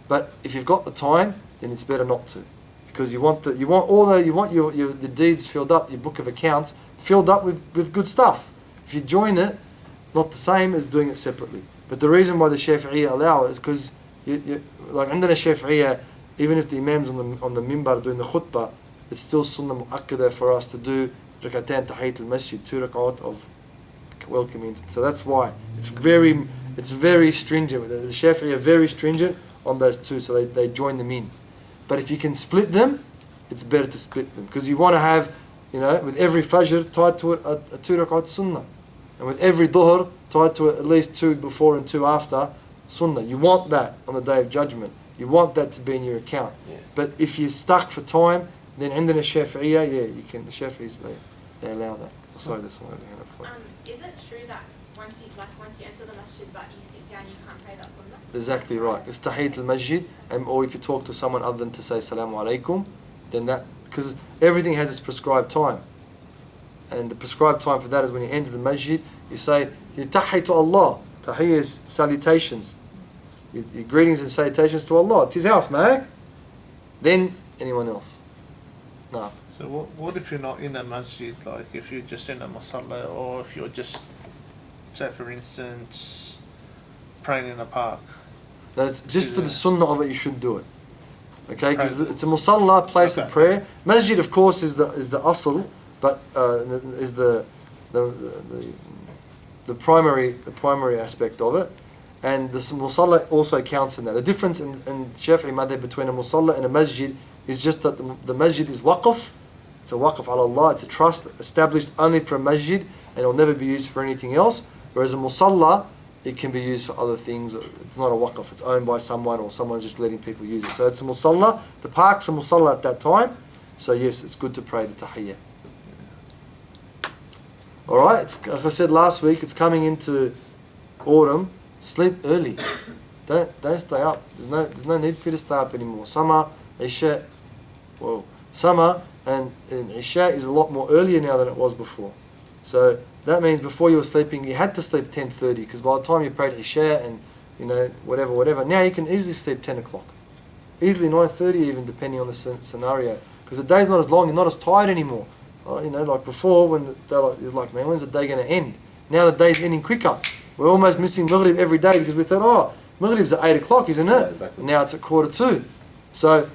But if you've got the time, then it's better not to, because you want your deeds filled up, your book of accounts filled up with good stuff. If you join it, it's not the same as doing it separately. But the reason why the Shafi'iyya allow it is because like under the Shafi'iyya, even if the imam's on the minbar doing the khutbah, it's still sunnah mu'akkada for us to do rak'atan tahiyyat al-masjid, 2 rak'at of welcoming. So that's why it's very stringent. The Shafi'i are very stringent on those two, so they join them in. But if you can split them, it's better to split them, because you want to have, with every fajr tied to it a 2 rak'at sunnah. And with every dhuhr tied to it at least 2 before and 2 after sunnah. You want that on the Day of Judgment. You want that to be in your account. Yeah. But if you're stuck for time, then عندنا الشافعية, you can, the Shafi'is, they allow that. Oh, sorry, there's someone over here. Is it true that once you enter the masjid but you sit down, you can't pray that sunnah? Exactly right. It's Tahiyyat al-Masjid, or if you talk to someone other than to say Salamu Alaikum, then that, because everything has its prescribed time. And the prescribed time for that is when you enter the masjid, you say, you tahiyya to Allah. Tahiyya is salutations. Your greetings and salutations to Allah. It's His house, man. Then anyone else. No. So what if you're not in a masjid, like if you're just in a musalla, or if you're just, say for instance, praying in a park? That's just for the sunnah of it, you should do it. Okay, because it's a musalla, place of prayer. Masjid, of course, is the asl, but is the primary aspect of it. And the musalla also counts in that. The difference in Shafi'i madhab between a musalla and a masjid is just that the masjid is waqf. It's a waqf ala Allah. It's a trust established only for a masjid and it will never be used for anything else. Whereas a musalla, it can be used for other things. It's not a waqf. It's owned by someone or someone's just letting people use it. So it's a musalla. The park's a musalla at that time. So yes, it's good to pray the tahiyyah. Alright, like I said last week, it's coming into autumn. Sleep early. Don't stay up. There's no need for you to stay up anymore. Summer, Isha, summer and Isha is a lot more earlier now than it was before. So that means before you were sleeping, you had to sleep 10:30 because by the time you prayed Isha and whatever, now you can easily sleep 10 o'clock. Easily 9:30 even, depending on the scenario. Because the day's not as long, you're not as tired anymore. Like before, when it was like, man, when's the day going to end? Now the day's ending quicker. We're almost missing Maghrib every day because we thought, Maghrib's at 8 o'clock, isn't it? Now it's at 1:45. So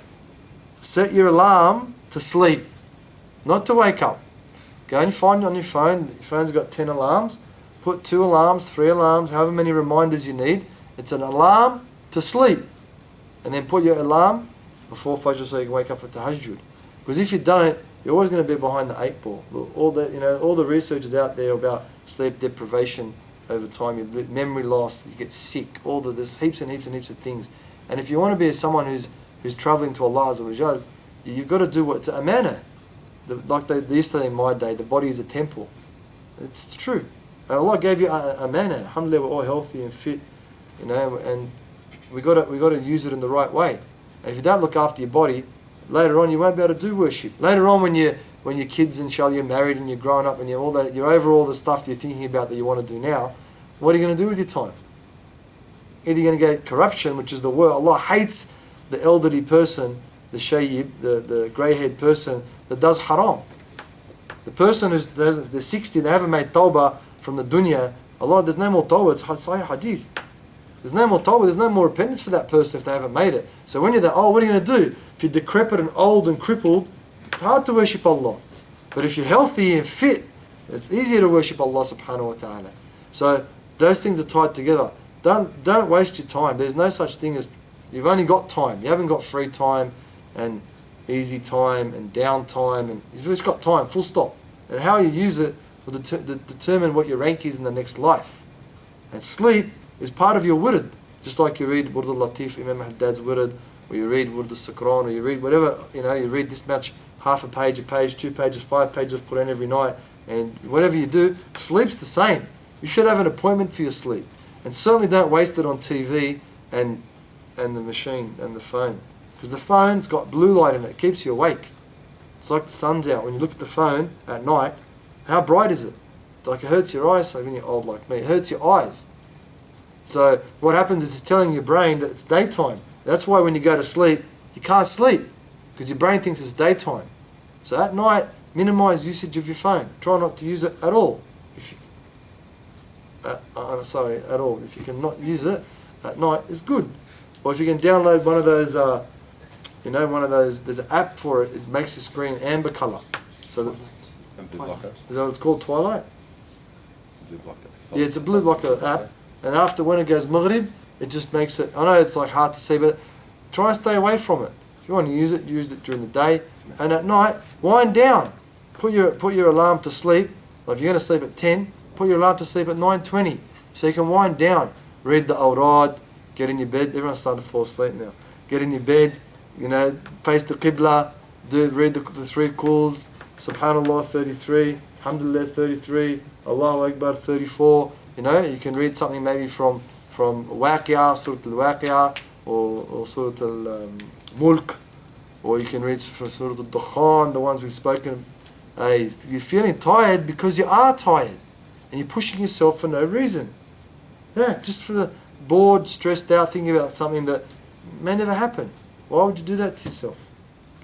set your alarm to sleep, not to wake up. Go and find it on your phone. Your phone's got 10 alarms. Put 2 alarms, 3 alarms, however many reminders you need. It's an alarm to sleep. And then put your alarm before Fajr so you can wake up for Tahajjud. Because if you don't, you're always going to be behind the 8 ball. All the research is out there about sleep deprivation over time, you memory loss, you get sick, there's heaps and heaps and heaps of things. And if you want to be someone who's travelling to Allah Azza wa Jal, you've got to do what's a manner. Like they used to say in my day, the body is a temple. It's true. And Allah gave you a manner. Alhamdulillah, we're all healthy and fit, and we got to use it in the right way. And if you don't look after your body, later on you won't be able to do worship. Later on when your kids, inshallah, you're married and you're growing up and you're over all the stuff you're thinking about that you want to do now, what are you going to do with your time? Either you're going to get corruption, which is the word. Allah hates the elderly person, the shayyib, the grey-haired person that does haram. The person they're 60, they haven't made tawbah from the dunya. Allah, there's no more tawbah, it's Sahih Hadith. There's no more tawbah, there's no more repentance for that person if they haven't made it. So when you're there, what are you going to do? If you're decrepit and old and crippled, it's hard to worship Allah. But if you're healthy and fit, it's easier to worship Allah subhanahu wa ta'ala. So those things are tied together. Don't waste your time. There's no such thing as, you've only got time. You haven't got free time and easy time and down time. And you've just got time, full stop. And how you use it will determine what your rank is in the next life. And sleep is part of your wird. Just like you read Burd al-Latif, Imam al-Haddad's wird, or you read Burd al-Sukran, or you read whatever, you read this much, half a page, 2 pages, 5 pages of Qur'an every night, and whatever you do, sleep's the same. You should have an appointment for your sleep. And certainly don't waste it on TV and the machine and the phone. Because the phone's got blue light in it, it keeps you awake. It's like the sun's out. When you look at the phone at night, how bright is it? Like it hurts your eyes, so when you're old like me, it hurts your eyes. So what happens is it's telling your brain that it's daytime. That's why when you go to sleep, you can't sleep. Because your brain thinks it's daytime. So at night, minimize usage of your phone. Try not to use it at all. At all. If you can not use it at night, it's good. Or if you can download one of those, there's an app for it. It makes the screen amber color. So Blue blocker. Is that what it's called? Twilight? Blue blocker. Yeah, it's a blue blocker app. And after when it goes Maghrib, it just makes it, I know it's like hard to see, but try and stay away from it. If you want to use it during the day. And at night, wind down. Put your alarm to sleep. Or if you're going to sleep at 10, put your alarm to sleep at 9:20, so you can wind down, read the awrad, get in your bed. Everyone's starting to fall asleep now. Get in your bed, face the qibla, read the 3 calls, Subhanallah 33, Alhamdulillah 33, Allahu Akbar 34. You can read something maybe from Waqi'ah, Surah Al-Waqi'ah, or Surah Al-Mulk, or you can read from Surah Al-Dukhan, the ones we've spoken. Hey, you're feeling tired because you are tired, and you're pushing yourself for no reason. Yeah, just for the bored, stressed out, thinking about something that may never happen. Why would you do that to yourself?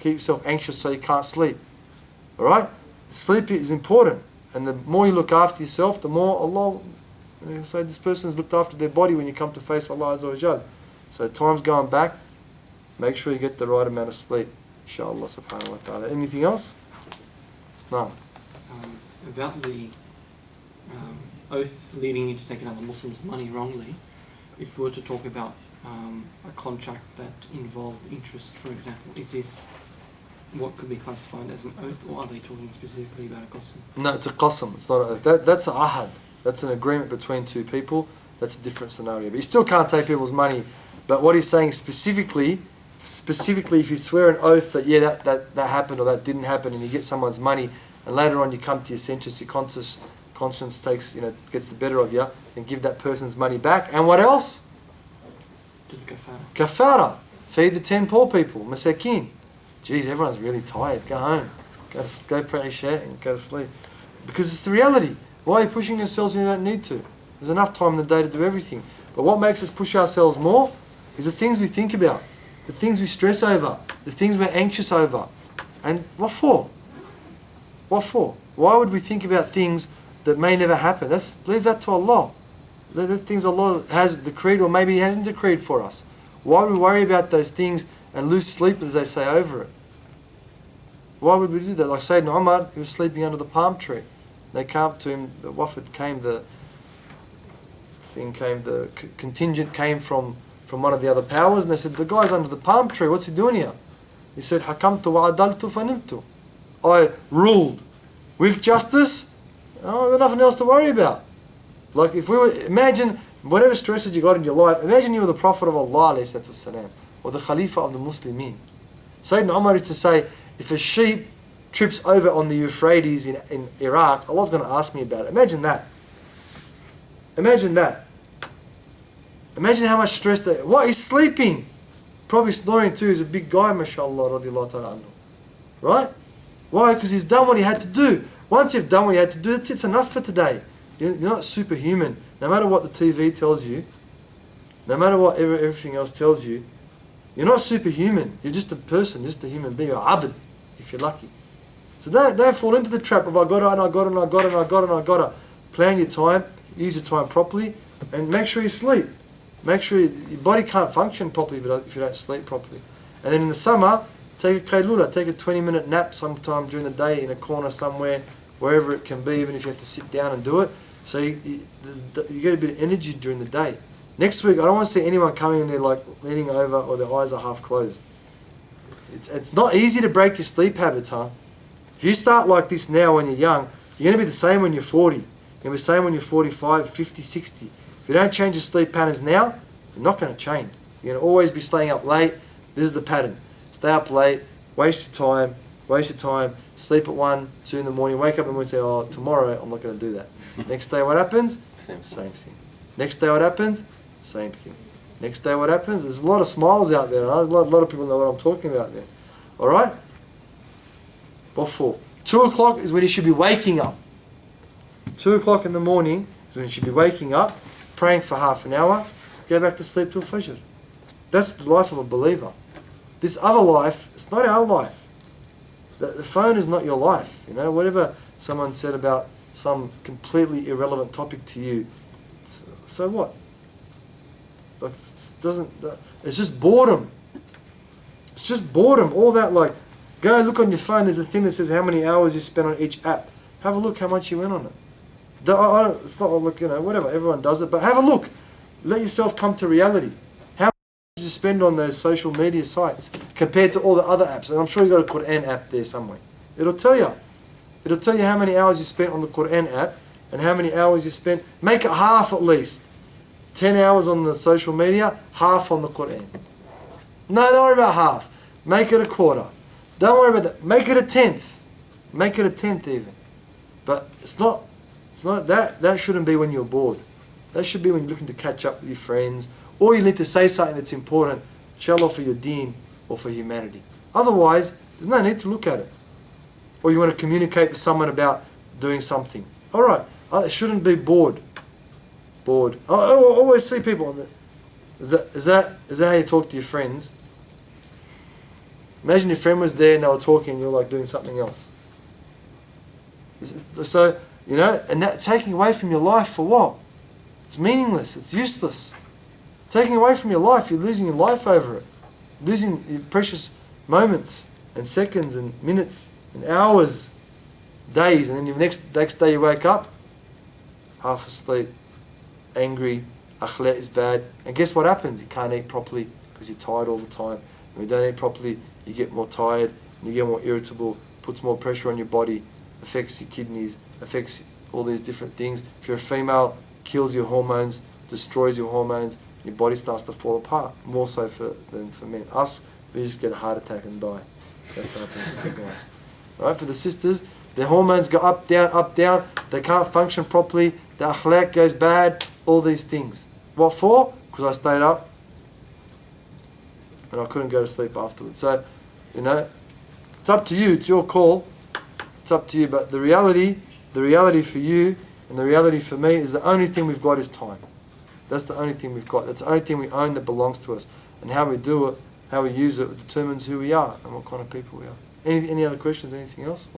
Keep yourself anxious so you can't sleep. Alright? Sleep is important, and the more you look after yourself, the more Allah say this person's looked after their body when you come to face Allah Azza wa Jal. So time's going back, make sure you get the right amount of sleep. Inshallah subhanahu wa ta'ala. Anything else? No. About the oath leading you to take another Muslim's money wrongly, if we were to talk about a contract that involved interest, for example, is this what could be classified as an oath, or are they talking specifically about a qasam? No, it's a qasam. It's not an oath. That's a ahad. That's an agreement between two people. That's a different scenario. But you still can't take people's money. But what he's saying specifically, if you swear an oath that that happened or that didn't happen, and you get someone's money, and later on you come to your senses, your conscience takes gets the better of you, then give that person's money back. And what else? Do the kafara. Kafara. Feed the 10 poor people. Masakin. Jeez, everyone's really tired. Go home. Go pray Isha and go to sleep. Because it's the reality. Why are you pushing yourselves when you don't need to? There's enough time in the day to do everything. But what makes us push ourselves more is the things we think about, the things we stress over, the things we're anxious over. And what for? What for? Why would we think about things that may never happen? Leave that to Allah. The things Allah has decreed, or maybe He hasn't decreed for us. Why would we worry about those things and lose sleep, as they say, over it? Why would we do that? Like Sayyidina Umar, he was sleeping under the palm tree. They came up to him, the wafd came, the contingent came from one of the other powers, and they said, the guy's under the palm tree, what's he doing here? He said, Hakamtu wa adaltu fanimtu. I ruled with justice, I've got nothing else to worry about. Like if we were, imagine whatever stresses you got in your life, imagine you were the Prophet of Allah ﷺ, or the Khalifa of the Muslimin. Sayyidina Umar used to say, if a sheep trips over on the Euphrates in Iraq, Allah's going to ask me about it. Imagine that. Imagine that. Imagine how much stress that. What? He's sleeping. Probably snoring too. He's a big guy, mashallah, radiallahu ta'ala anhu. Right? Why? Because he's done what he had to do. Once you've done what you had to do, it's enough for today. You're not superhuman. No matter what the TV tells you, no matter what everything else tells you, you're not superhuman. You're just a person, just a human being. You're abd, if you're lucky. So don't fall into the trap of I got to. Plan your time, use your time properly, and make sure you sleep. Make sure your body can't function properly if you don't sleep properly. And then in the summer, take a qaylula, take a 20-minute nap sometime during the day in a corner somewhere, wherever it can be, even if you have to sit down and do it. So you get a bit of energy during the day. Next week, I don't want to see anyone coming in there like leaning over or their eyes are half closed. It's not easy to break your sleep habits, huh? If you start like this now when you're young, you're going to be the same when you're 40. You're going to be the same when you're 45, 50, 60. If you don't change your sleep patterns now, you're not going to change. You're going to always be staying up late. This is the pattern. Stay up late, waste your time, sleep at 1, 2 in the morning, wake up and say, oh, tomorrow I'm not going to do that. Next day what happens? Same thing. Next day what happens? Same thing. Next day what happens? There's a lot of smiles out there. Right? A lot of people know what I'm talking about there. Alright? What for? 2 o'clock is when you should be waking up. 2 o'clock in the morning is when you should be waking up, praying for half an hour, go back to sleep till Fajr. That's the life of a believer. This other life, it's not our life. The phone is not your life. Whatever someone said about some completely irrelevant topic to you, so what? Like, it's just boredom. It's just boredom. All that, like, go look on your phone. There's a thing that says how many hours you spent on each app. Have a look how much you went on it. It's not like, whatever, everyone does it, but have a look. Let yourself come to reality. How much did you spend on those social media sites compared to all the other apps? And I'm sure you've got a Qur'an app there somewhere. It'll tell you. It'll tell you how many hours you spent on the Qur'an app and how many hours you spent. Make it half at least. 10 hours on the social media, half on the Qur'an. No, don't worry about half. Make it a quarter. Don't worry about that. Make it a tenth. Make it a tenth even. But it's not that shouldn't be when you're bored. That should be when you're looking to catch up with your friends, or you need to say something that's important, inshallah, for your deen or for humanity. Otherwise, there's no need to look at it. Or you want to communicate with someone about doing something. Alright, it shouldn't be bored. Bored. I always see people on the... Is that how you talk to your friends? Imagine your friend was there and they were talking and you're like doing something else. So, you know, and that taking away from your life for what? It's meaningless, it's useless. Taking away from your life, you're losing your life over it. Losing your precious moments and seconds and minutes and hours, days, and then the next day you wake up, half asleep, angry, akhlaq is bad, and guess what happens? You can't eat properly because you're tired all the time. When you don't eat properly, you get more tired, and you get more irritable, puts more pressure on your body, affects your kidneys, affects all these different things. If you're a female, kills your hormones, destroys your hormones, your body starts to fall apart, more so than for men. Us, we just get a heart attack and die. That's what happens to guys. Right? For the sisters, their hormones go up, down, they can't function properly, the akhlaq goes bad, all these things. What for? Because I stayed up and I couldn't go to sleep afterwards. So, you know, it's up to you, it's your call, it's up to you, but the reality for you and the reality for me is the only thing we've got is time. That's the only thing we've got. That's the only thing we own that belongs to us. And how we do it, how we use it, determines who we are and what kind of people we are. Any other questions, anything else?